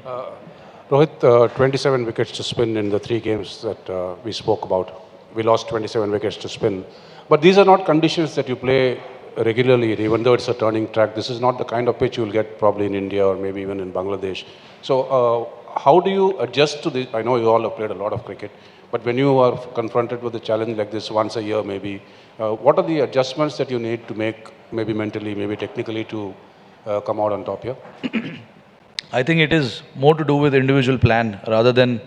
Uh, Rohit, 27 wickets to spin in the three games that we spoke about. We lost 27 wickets to spin. But these are not conditions that you play regularly, even though it's a turning track. This is not the kind of pitch you'll get probably in India or maybe even in Bangladesh. So, how do you adjust to this? I know you all have played a lot of cricket, but when you are confronted with a challenge like this once a year, maybe, what are the adjustments that you need to make, maybe mentally, maybe technically, to come out on top here? I think it is more to do with individual plan rather than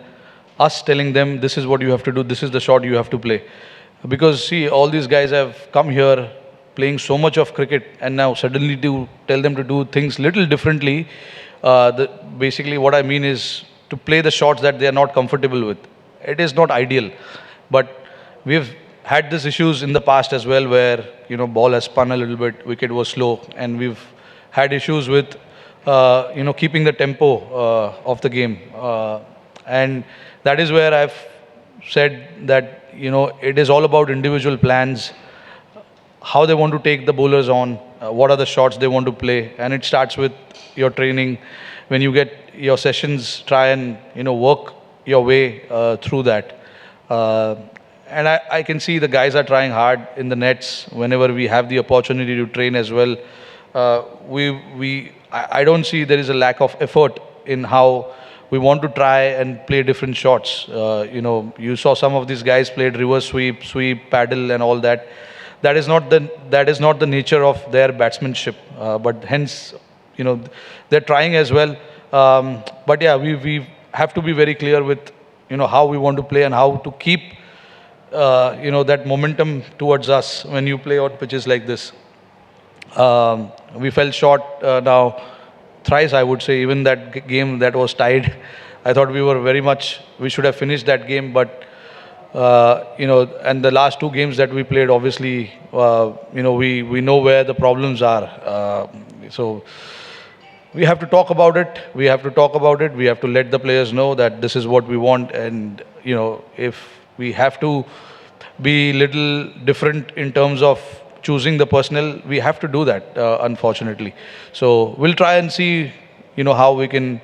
us telling them this is what you have to do, this is the shot you have to play. Because see, all these guys have come here playing so much of cricket, and now suddenly to tell them to do things little differently. Basically, what I mean is to play the shots that they are not comfortable with. It is not ideal, but we've had these issues in the past as well, where ball has spun a little bit, wicket was slow, and we've had issues with keeping the tempo of the game, and that is where I've said that it is all about individual plans, how they want to take the bowlers on, what are the shots they want to play, and it starts with your training. When you get your sessions, try and work your way through that. And I can see the guys are trying hard in the nets whenever we have the opportunity to train as well. I don't see there is a lack of effort in how we want to try and play different shots. You saw some of these guys played reverse sweep, paddle, and all that. That is not the nature of their batsmanship. But hence, they're trying as well. But yeah, we have to be very clear with how we want to play and how to keep that momentum towards us when you play on pitches like this. We fell short now thrice, I would say. Even that game that was tied, I thought we should have finished that game. But and the last two games that we played, obviously, we know where the problems are. So we have to talk about it. We have to let the players know that this is what we want, and if we have to be little different in terms of choosing the personnel, we have to do that, unfortunately. So we'll try and see, how we can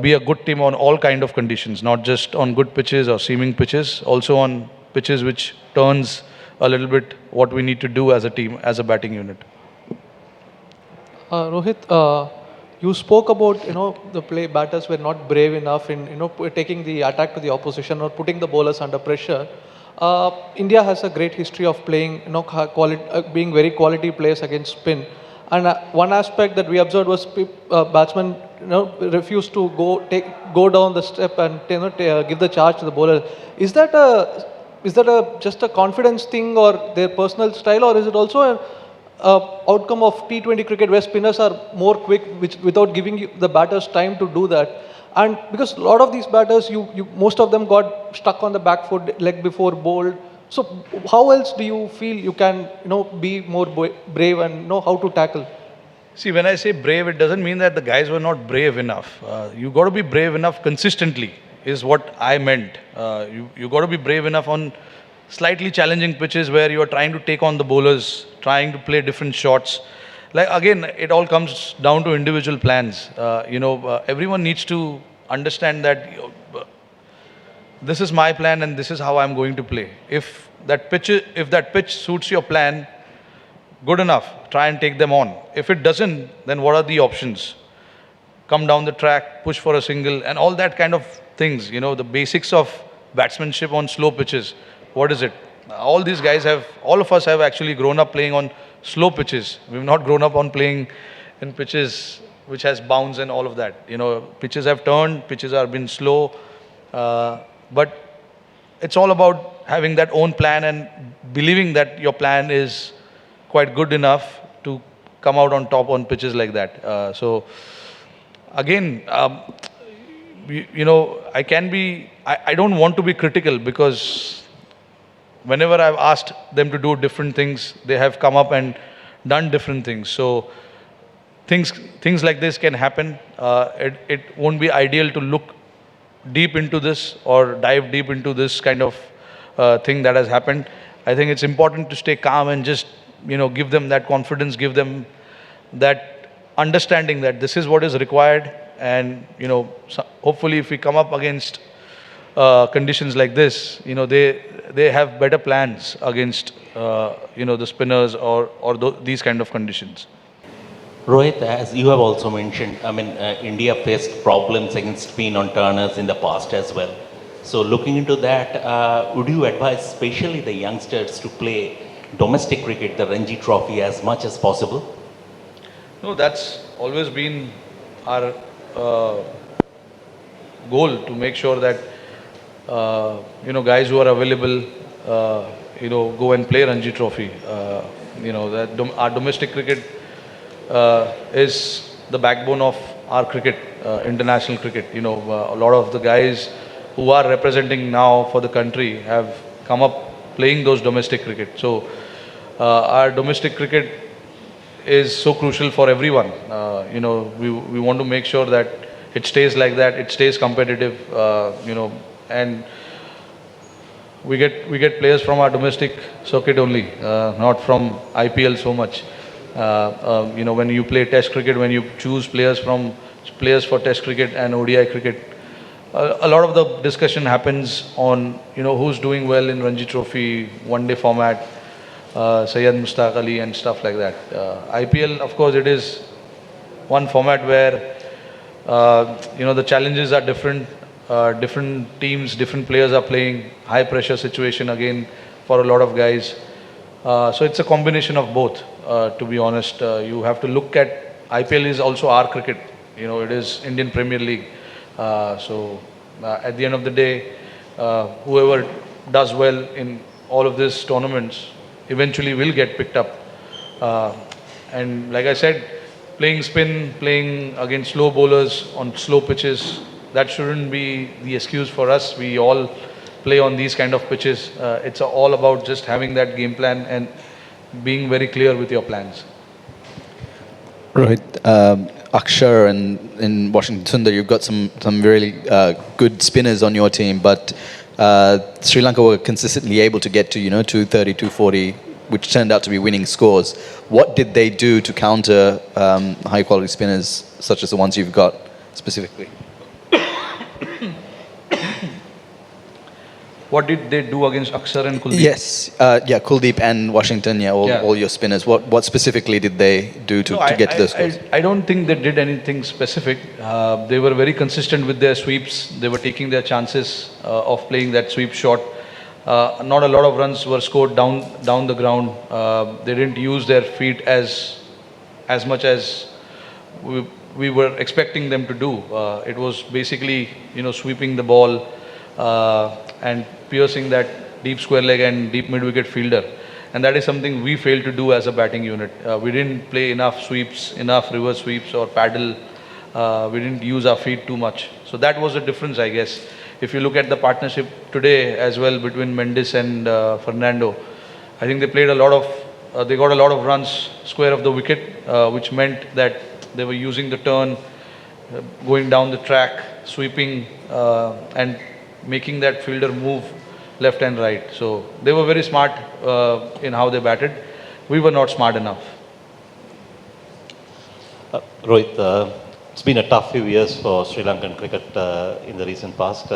be a good team on all kind of conditions, not just on good pitches or seaming pitches, also on pitches which turns a little bit what we need to do as a team, as a batting unit. Rohit, you spoke about the batters were not brave enough in taking the attack to the opposition or putting the bowlers under pressure. India has a great history of playing, being very quality players against spin. And one aspect that we observed was batsmen, refused to go down the step and give the charge to the bowler. Is that just a confidence thing or their personal style, or is it also an outcome of T20 cricket where spinners are more quick, without giving the batters time to do that? And because a lot of these batters, most of them got stuck on the back foot, leg before bowled. So how else do you feel you can, be more brave and know how to tackle? See, when I say brave, it doesn't mean that the guys were not brave enough. You got to be brave enough consistently, is what I meant. You got to be brave enough on slightly challenging pitches where you are trying to take on the bowlers, trying to play different shots. Like again, it all comes down to individual plans. Everyone needs to understand that this is my plan and this is how I'm going to play. If that pitch suits your plan, good enough. Try and take them on. If it doesn't, then what are the options? Come down the track, push for a single, and all that kind of things. The basics of batsmanship on slow pitches. What is it? All of us have actually grown up playing on slow pitches. We've not grown up on playing in pitches which has bounce and all of that. Pitches have turned, pitches have been slow. But it's all about having that own plan and believing that your plan is quite good enough to come out on top on pitches like that. So again, I don't want to be critical, because whenever I've asked them to do different things, they have come up and done different things. So things like this can happen. It won't be ideal to look deep into this or dive deep into this kind of thing that has happened. I think it's important to stay calm and just give them that confidence, give them that understanding that this is what is required. And, hopefully if we come up against conditions like this, they have better plans against, the spinners or these kind of conditions. Rohit, as you have also mentioned, India faced problems against spin on turners in the past as well. So looking into that, would you advise especially the youngsters to play domestic cricket, the Ranji Trophy, as much as possible? No, that's always been our goal, to make sure that, guys who are available, go and play Ranji Trophy. Our domestic cricket is the backbone of our cricket, international cricket. A lot of the guys who are representing now for the country have come up playing those domestic cricket. So our domestic cricket is so crucial for everyone. We want to make sure that it stays like that, it stays competitive, and we get players from our domestic circuit only, not from IPL so much. When you play Test cricket, when you choose players for Test cricket and ODI cricket, a lot of the discussion happens on who's doing well in Ranji Trophy, one-day format, Syed Mustaq Ali and stuff like that. IPL, of course, it is one format where the challenges are different. Different teams, different players are playing. High pressure situation again for a lot of guys. So it's a combination of both. To be honest, you have to look at IPL is also our cricket. It is Indian Premier League. So at the end of the day, whoever does well in all of these tournaments eventually will get picked up. And like I said, playing spin, playing against slow bowlers on slow pitches, that shouldn't be the excuse for us. We all play on these kind of pitches. It's all about just having that game plan and being very clear with your plans. Rohit, Akshar and in Washington Sundar, you've got some really good spinners on your team, but Sri Lanka were consistently able to get to 230, 240, which turned out to be winning scores. What did they do to counter high quality spinners such as the ones you've got specifically? What did they do against Akshar and Kuldeep? Yes, Kuldeep and Washington, all your spinners. What specifically did they do to get to those scores? I don't think they did anything specific. They were very consistent with their sweeps. They were taking their chances of playing that sweep shot. Not a lot of runs were scored down the ground. They didn't use their feet as much as we were expecting them to do. It was basically sweeping the ball and piercing that deep square leg and deep mid-wicket fielder. And that is something we failed to do as a batting unit. We didn't play enough sweeps, enough reverse sweeps or paddle. We didn't use our feet too much. So that was the difference, I guess. If you look at the partnership today as well between Mendes and Fernando, I think they played they got a lot of runs square of the wicket, which meant that they were using the turn, going down the track, sweeping and making that fielder move left and right. So they were very smart in how they batted. We were not smart enough. Rohit, it's been a tough few years for Sri Lankan cricket in the recent past.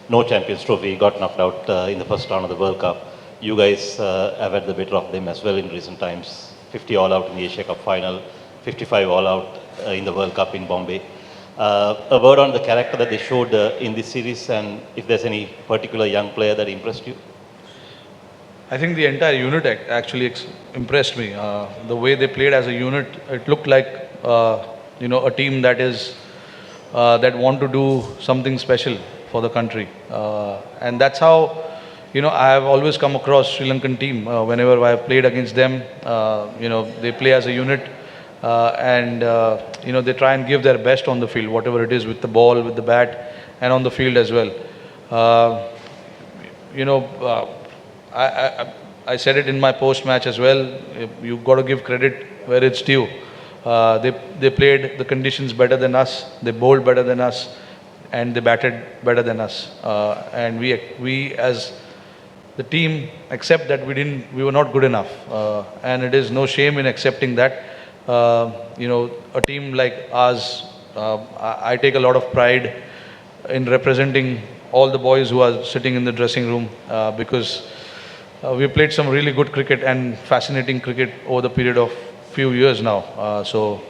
No Champions Trophy, got knocked out in the first round of the World Cup. You guys have had the better of them as well in recent times. 50 all out in the Asia Cup final, 55 all out in the World Cup in Bombay. A word on the character that they showed in this series, and if there's any particular young player that impressed you? I think the entire unit actually impressed me. The way they played as a unit, it looked like a team that want to do something special for the country, and that's how I have always come across Sri Lankan team. Whenever I have played against them, they play as a unit. And they try and give their best on the field, whatever it is, with the ball, with the bat, and on the field as well. I said it in my post-match as well. You've got to give credit where it's due. They played the conditions better than us. They bowled better than us, and they batted better than us. And we as the team accept that we were not good enough, and it is no shame in accepting that. A team like ours I take a lot of pride in representing all the boys who are sitting in the dressing room because we played some really good cricket and fascinating cricket over the period of few years now. So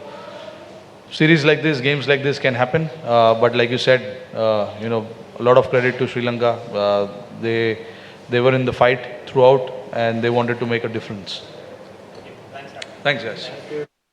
series like this, games like this can happen. But like you said, a lot of credit to Sri Lanka. They were in the fight throughout and they wanted to make a difference. Thanks, guys.